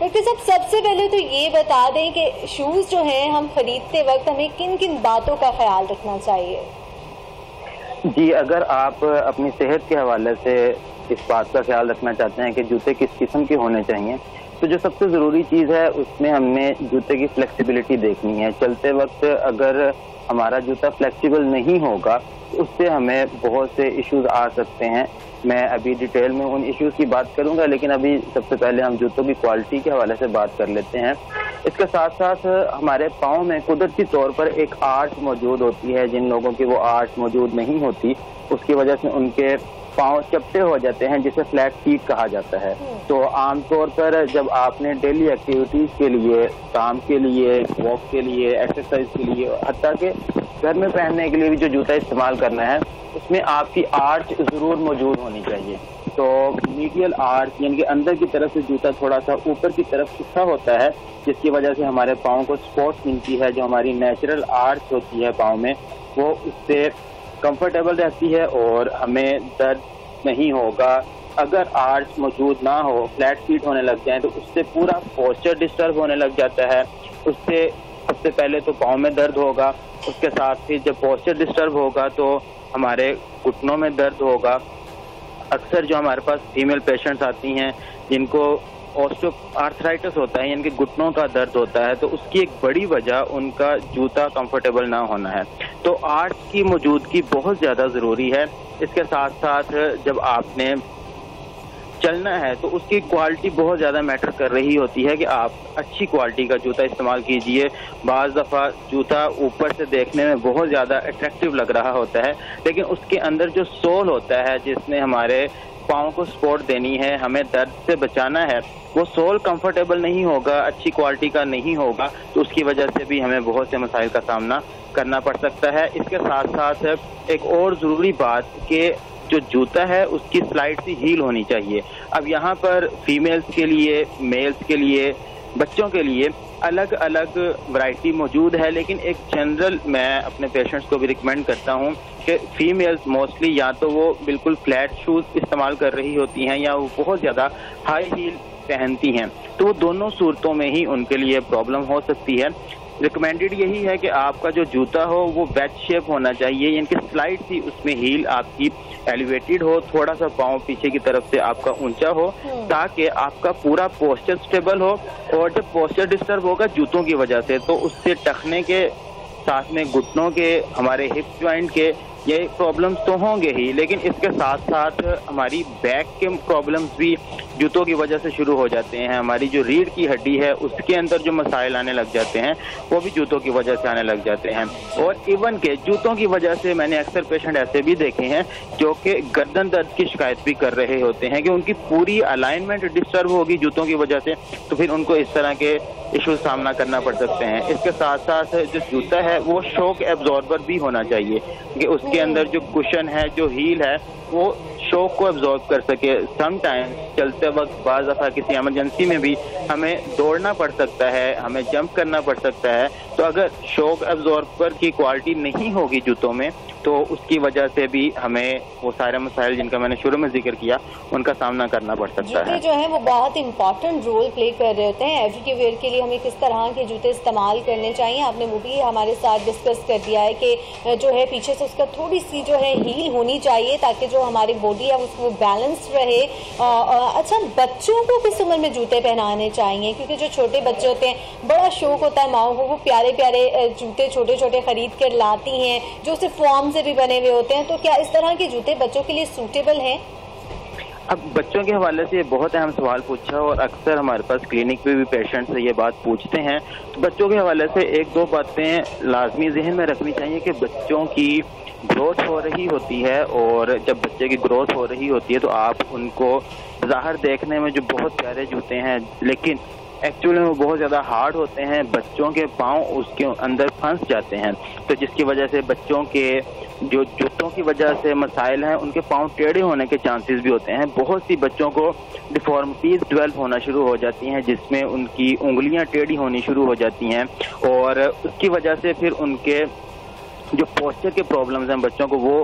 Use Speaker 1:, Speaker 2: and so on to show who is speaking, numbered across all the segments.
Speaker 1: Doctor صاحب सबसे पहले तो ये बता दें कि शूज जो हैं हम खरीदते वक्त हमें किन किन बातों का ख्याल रखना चाहिए?
Speaker 2: जी, अगर आप अपनी सेहत के हवाले से इस बात का ख्याल रखना चाहते हैं कि जूते किस किस्म के होने चाहिए, तो जो सबसे ज़रूरी चीज़ है उसमें हमने जूते की फ्लेक्सिबिलिटी देखनी है। चलते वक्त अगर हमारा जूता फ्लेक्सिबल नहीं होगा तो उससे हमें बहुत से इश्यूज आ सकते हैं। मैं अभी डिटेल में उन इश्यूज की बात करूंगा, लेकिन अभी सबसे पहले हम जूतों की क्वालिटी के हवाले से बात कर लेते हैं। इसके साथ साथ हमारे पाँव में कुदरती तौर पर एक आर्च मौजूद होती है। जिन लोगों की वो आर्च मौजूद नहीं होती उसकी वजह से उनके पाँव चपटे हो जाते हैं, जिसे फ्लैट फीट कहा जाता है। तो आमतौर पर जब आपने डेली एक्टिविटीज़ के लिए, काम के लिए, वॉक के लिए, एक्सरसाइज के लिए, हत्ता के घर में पहनने के लिए भी जो जूता इस्तेमाल करना है उसमें आपकी आर्च ज़रूर मौजूद होनी चाहिए। तो मीडियल आर्च यानी कि अंदर की तरफ से जूता थोड़ा सा ऊपर की तरफ उठा होता है, जिसकी वजह से हमारे पाँव को सपोर्ट मिलती है। जो हमारी नेचुरल आर्च होती है पाँव में, वो उससे कंफर्टेबल रहती है और हमें दर्द नहीं होगा। अगर आर्च मौजूद ना हो, फ्लैट फीट होने लग जाए, तो उससे पूरा पोस्चर डिस्टर्ब होने लग जाता है। उससे सबसे पहले तो पाँव में दर्द होगा, उसके साथ ही जब पोस्चर डिस्टर्ब होगा तो हमारे घुटनों में दर्द होगा। अक्सर जो हमारे पास फीमेल पेशेंट्स आती हैं जिनको ऑस्टियोआर्थराइटिस होता है, यानी कि घुटनों का दर्द होता है, तो उसकी एक बड़ी वजह उनका जूता कंफर्टेबल ना होना है। तो आर्च की मौजूदगी बहुत ज़्यादा ज़रूरी है। इसके साथ साथ जब आपने चलना है तो उसकी क्वालिटी बहुत ज़्यादा मैटर कर रही होती है कि आप अच्छी क्वालिटी का जूता इस्तेमाल कीजिए। बाज़ दफ़ा जूता ऊपर से देखने में बहुत ज़्यादा अट्रैक्टिव लग रहा होता है, लेकिन उसके अंदर जो सोल होता है जिसने हमारे पाँव को सपोर्ट देनी है, हमें दर्द से बचाना है, वो सोल कंफर्टेबल नहीं होगा, अच्छी क्वालिटी का नहीं होगा, तो उसकी वजह से भी हमें बहुत से मसाइल का सामना करना पड़ सकता है। इसके साथ साथ एक और ज़रूरी बात कि जो जूता है उसकी स्लाइड सी हील होनी चाहिए। अब यहाँ पर फीमेल्स के लिए, मेल्स के लिए, बच्चों के लिए अलग अलग वैरायटी मौजूद है, लेकिन एक जनरल मैं अपने पेशेंट्स को भी रिकमेंड करता हूँ कि फीमेल्स मोस्टली या तो वो बिल्कुल फ्लैट शूज़ इस्तेमाल कर रही होती हैं या वो बहुत ज़्यादा हाई हील पहनती हैं, तो वो दोनों सूरतों में ही उनके लिए प्रॉब्लम हो सकती है। रिकमेंडेड यही है कि आपका जो जूता हो वो वेज शेप होना चाहिए, यानी कि स्लाइड सी उसमें हील आपकी एलिवेटेड हो, थोड़ा सा पाँव पीछे की तरफ से आपका ऊंचा हो, ताकि आपका पूरा पोस्चर स्टेबल हो। और जब पोस्चर डिस्टर्ब होगा जूतों की वजह से, तो उससे टखने के साथ में घुटनों के, हमारे हिप जॉइंट के ये प्रॉब्लम्स तो होंगे ही, लेकिन इसके साथ साथ हमारी बैक के प्रॉब्लम्स भी जूतों की वजह से शुरू हो जाते हैं। हमारी जो रीढ़ की हड्डी है उसके अंदर जो मसाइल आने लग जाते हैं वो भी जूतों की वजह से आने लग जाते हैं। और इवन के जूतों की वजह से मैंने अक्सर पेशेंट ऐसे भी देखे हैं जो कि गर्दन दर्द की शिकायत भी कर रहे होते हैं कि उनकी पूरी अलाइनमेंट डिस्टर्ब होगी जूतों की वजह से, तो फिर उनको इस तरह के इशू सामना करना पड़ सकते हैं। इसके साथ साथ जो जूता है वो शॉक एब्जॉर्बर भी होना चाहिए कि उसके अंदर जो कुशन है, जो हील है, वो शॉक को एब्जॉर्ब कर सके। समटाइम्स चलते वक्त बाज़ दफ़ा किसी इमरजेंसी में भी हमें दौड़ना पड़ सकता है, हमें जंप करना पड़ सकता है, तो अगर शॉक एब्जॉर्बर की क्वालिटी नहीं होगी जूतों में तो उसकी वजह से भी हमें वो सारे मसाइल जिनका मैंने शुरू में जिक्र किया उनका सामना करना पड़ सकता है।
Speaker 1: जूते जो है वो बहुत इंपॉर्टेंट रोल प्ले कर रहे होते हैं। एवरीडे वेयर के लिए हमें किस तरह के जूते इस्तेमाल करने चाहिए, आपने वो भी हमारे साथ डिस्कस कर दिया है कि जो है पीछे से उसका थोड़ी सी जो है हील होनी चाहिए ताकि जो हमारी बॉडी है उसको बैलेंस रहे। अच्छा, बच्चों को किस उम्र में जूते पहनाने चाहिए? क्योंकि जो छोटे बच्चे होते हैं बड़ा शौक होता है माओ को, वो प्यारे प्यारे जूते छोटे छोटे खरीद कर लाती हैं जो सिर्फ फॉर्म से भी बने हुए होते हैं, तो क्या इस तरह के जूते बच्चों के लिए सूटेबल हैं?
Speaker 2: अब बच्चों के हवाले से ये बहुत अहम सवाल पूछा और अक्सर हमारे पास क्लिनिक पे भी पेशेंट से ये बात पूछते हैं। तो बच्चों के हवाले से एक दो बातें लाजमी जहन में रखनी चाहिए कि बच्चों की ग्रोथ हो रही होती है, और जब बच्चे की ग्रोथ हो रही होती है तो आप उनको ज़ाहिर देखने में जो बहुत प्यारे जूते हैं लेकिन एक्चुअली में वो बहुत ज़्यादा हार्ड होते हैं, बच्चों के पाँव उसके अंदर फंस जाते हैं, तो जिसकी वजह से बच्चों के जो जूतों की वजह से मसाइल हैं उनके पाँव टेढ़े होने के चांसेस भी होते हैं। बहुत सी बच्चों को डिफॉर्मिटीज़ डेवलप होना शुरू हो जाती हैं जिसमें उनकी उंगलियां टेढ़ी होनी शुरू हो जाती हैं, और उसकी वजह से फिर उनके जो पोस्चर के प्रॉब्लम्स हैं बच्चों को वो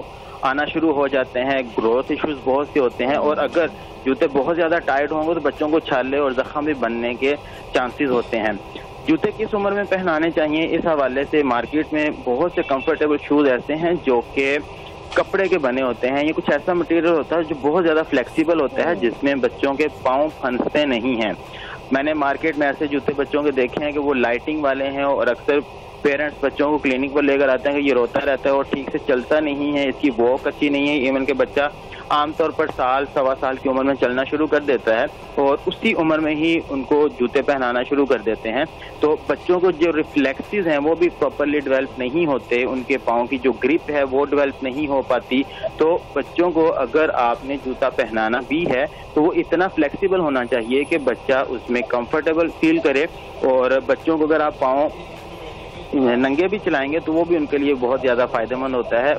Speaker 2: आना शुरू हो जाते हैं, ग्रोथ इश्यूज बहुत से होते हैं, और अगर जूते बहुत ज़्यादा टाइट होंगे तो बच्चों को छाले और जख्म भी बनने के चांसेस होते हैं। जूते किस उम्र में पहनाने चाहिए, इस हवाले से मार्केट में बहुत से कंफर्टेबल शूज़ ऐसे हैं जो कि कपड़े के बने होते हैं। ये कुछ ऐसा मटेरियल होता है जो बहुत ज़्यादा फ्लेक्सिबल होता है, जिसमें बच्चों के पाँव फंसते नहीं हैं। मैंने मार्केट में ऐसे जूते बच्चों के देखे हैं कि वो लाइटिंग वाले हैं, और अक्सर पेरेंट्स बच्चों को क्लिनिक पर लेकर आते हैं कि ये रोता रहता है और ठीक से चलता नहीं है, इसकी वॉक अच्छी नहीं है। इवन के बच्चा आमतौर पर साल सवा साल की उम्र में चलना शुरू कर देता है, और उसी उम्र में ही उनको जूते पहनाना शुरू कर देते हैं। तो बच्चों को जो रिफ्लेक्सेस हैं वो भी प्रॉपरली डेवलप नहीं होते, उनके पाँव की जो ग्रिप है वो डेवलप नहीं हो पाती। तो बच्चों को अगर आपने जूता पहनाना भी है तो वो इतना फ्लेक्सिबल होना चाहिए कि बच्चा उसमें कंफर्टेबल फील करे, और बच्चों को अगर आप पाँव नंगे भी चलाएंगे तो वो भी उनके लिए बहुत ज़्यादा फायदेमंद होता है।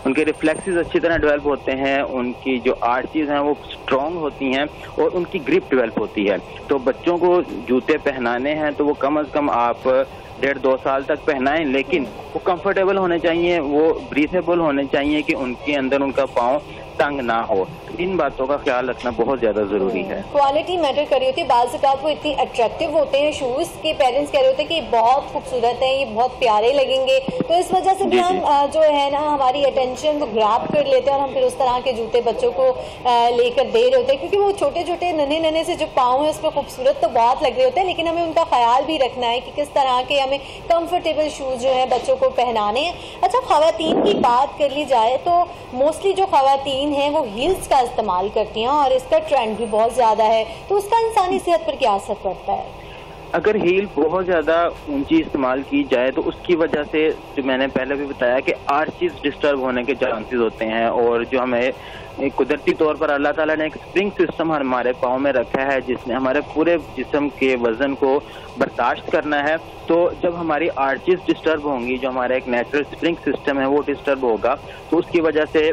Speaker 2: उनके रिफ्लेक्सेस अच्छी तरह डेवलप होते हैं, उनकी जो आर्चेस हैं वो स्ट्रॉन्ग होती हैं, और उनकी ग्रिप डेवलप होती है। तो बच्चों को जूते पहनाने हैं तो वो कम से कम आप 1.5-2 साल तक पहनाएं, लेकिन वो कंफर्टेबल होने चाहिए, वो ब्रीथेबल होने चाहिए कि उनके अंदर उनका पाँव तंग ना हो। इन बातों का ख्याल रखना बहुत ज्यादा जरूरी है।
Speaker 1: क्वालिटी मैटर कर रही होती है, बाज़ औक़ात वो इतनी अट्रैक्टिव होते हैं शूज़ के पेरेंट्स कह रहे होते हैं कि बहुत खूबसूरत है, ये बहुत प्यारे लगेंगे, तो इस वजह से भी हम जो है ना हमारी अटेंशन को ग्रैब कर लेते हैं, और हम फिर उस तरह के जूते बच्चों को लेकर दे रहे होते हैं, क्योंकि वो छोटे छोटे नन्हे से जो पाँव है उस पर खूबसूरत तो बहुत लग रहे होते हैं, लेकिन हमें उनका ख्याल भी रखना है कि किस तरह के हमें कंफर्टेबल शूज़ जो है बच्चों को पहनाने हैं। अच्छा, ख़वातीन की बात कर ली जाए तो मोस्टली जो ख़वातीन हैं वो हील्स का इस्तेमाल करती हैं, और इसका ट्रेंड भी बहुत ज़्यादा है, तो उसका इंसानी सेहत पर क्या असर पड़ता है?
Speaker 2: अगर हील बहुत ज़्यादा ऊंची इस्तेमाल की जाए तो उसकी वजह से, जो मैंने पहले भी बताया, कि आर्चेस डिस्टर्ब होने के चांसेस होते हैं, और जो हमें कुदरती तौर पर अल्लाह ताला ने एक स्प्रिंग सिस्टम हमारे पाँव में रखा है जिसने हमारे पूरे जिस्म के वजन को बर्दाश्त करना है। तो जब हमारी आर्चेस डिस्टर्ब होंगी, जो हमारा एक नेचुरल स्प्रिंग सिस्टम है वो डिस्टर्ब होगा, तो उसकी वजह से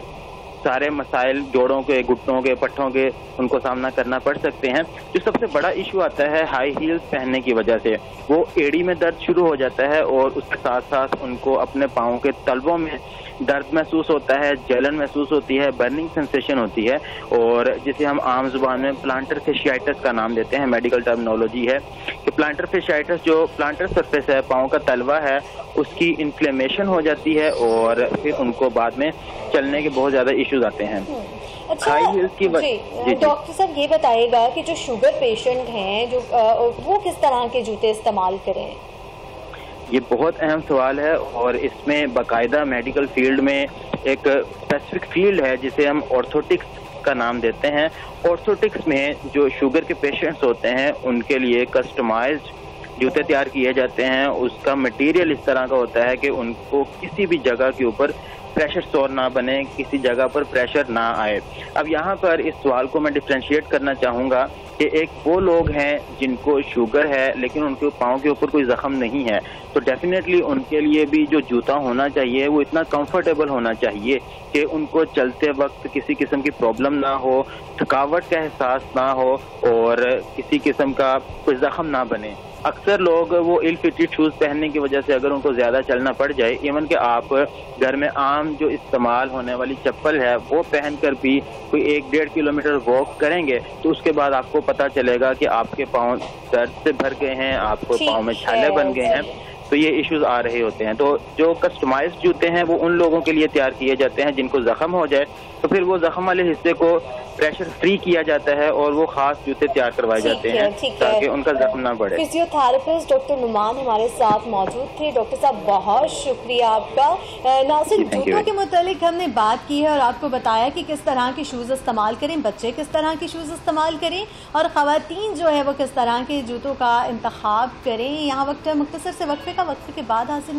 Speaker 2: सारे मसाइल जोड़ों के, घुटनों के, पट्ठों के, उनको सामना करना पड़ सकते हैं। जो सबसे बड़ा इशू आता है हाई हील्स पहनने की वजह से, वो एड़ी में दर्द शुरू हो जाता है, और उसके साथ साथ उनको अपने पाँव के तलवों में दर्द महसूस होता है, जलन महसूस होती है, बर्निंग सेंसेशन होती है, और जिसे हम आम जुबान में प्लांटर फेशियाइटिस का नाम देते हैं। मेडिकल टर्मिनोलॉजी है कि प्लांटर फेशियाइटिस, जो प्लांटर सरफेस है, पाँव का तलवा है, उसकी इन्फ्लेमेशन हो जाती है, और फिर उनको बाद में चलने के बहुत ज़्यादा इश्यूज आते हैं।
Speaker 1: अच्छा, डॉक्टर साहब ये बताइएगा कि जो शुगर पेशेंट हैं जो वो किस तरह के जूते इस्तेमाल करें?
Speaker 2: ये बहुत अहम सवाल है, और इसमें बाकायदा मेडिकल फील्ड में एक स्पेसिफिक फील्ड है जिसे हम ऑर्थोटिक्स का नाम देते हैं। ऑर्थोटिक्स में जो शुगर के पेशेंट्स होते हैं उनके लिए कस्टमाइज्ड जूते तैयार किए जाते हैं। उसका मटेरियल इस तरह का होता है कि उनको किसी भी जगह के ऊपर प्रेशर सोर ना बने, किसी जगह पर प्रेशर ना आए। अब यहाँ पर इस सवाल को मैं डिफ्रेंशिएट करना चाहूँगा कि एक वो लोग हैं जिनको शुगर है लेकिन उनके पाँव के ऊपर कोई जख्म नहीं है, तो डेफिनेटली उनके लिए भी जो जूता होना चाहिए वो इतना कंफर्टेबल होना चाहिए कि उनको चलते वक्त किसी किस्म की प्रॉब्लम ना हो, थकावट का एहसास ना हो, और किसी किस्म का कोई जख्म ना बने। अक्सर लोग वो इल फिटेड शूज़ पहनने की वजह से अगर उनको ज़्यादा चलना पड़ जाए, इवन कि आप घर में आम जो इस्तेमाल होने वाली चप्पल है वो पहनकर भी कोई 1-1.5 किलोमीटर वॉक करेंगे, तो उसके बाद आपको पता चलेगा कि आपके पाँव दर्द से भर गए हैं, आपको पाँव में छाले बन गए हैं, तो ये इश्यूज आ रहे होते हैं। तो जो कस्टमाइज्ड जूते हैं वो उन लोगों के लिए तैयार किए जाते हैं जिनको जख्म हो जाए, तो फिर वो जख्म वाले हिस्से को प्रेशर फ्री किया जाता है और वो खास जूते तैयार करवाए जाते हैं ताकि उनका जख्म ना बढ़े।
Speaker 1: फिजियोथेरेपिस्ट डॉक्टर नुमान हमारे साथ मौजूद थे। डॉक्टर साहब बहुत शुक्रिया आपका। नासिर, जूतों के मुतालिक हमने बात की है और आपको बताया कि किस तरह के शूज़ इस्तेमाल करें, बच्चे किस तरह के शूज़ इस्तेमाल करें और ख़वातीन जो है वो किस तरह के जूतों का इंतखाब करें। यहाँ वक्त है मुख्तसर से वक्फे का, वक्फे के बाद हासिल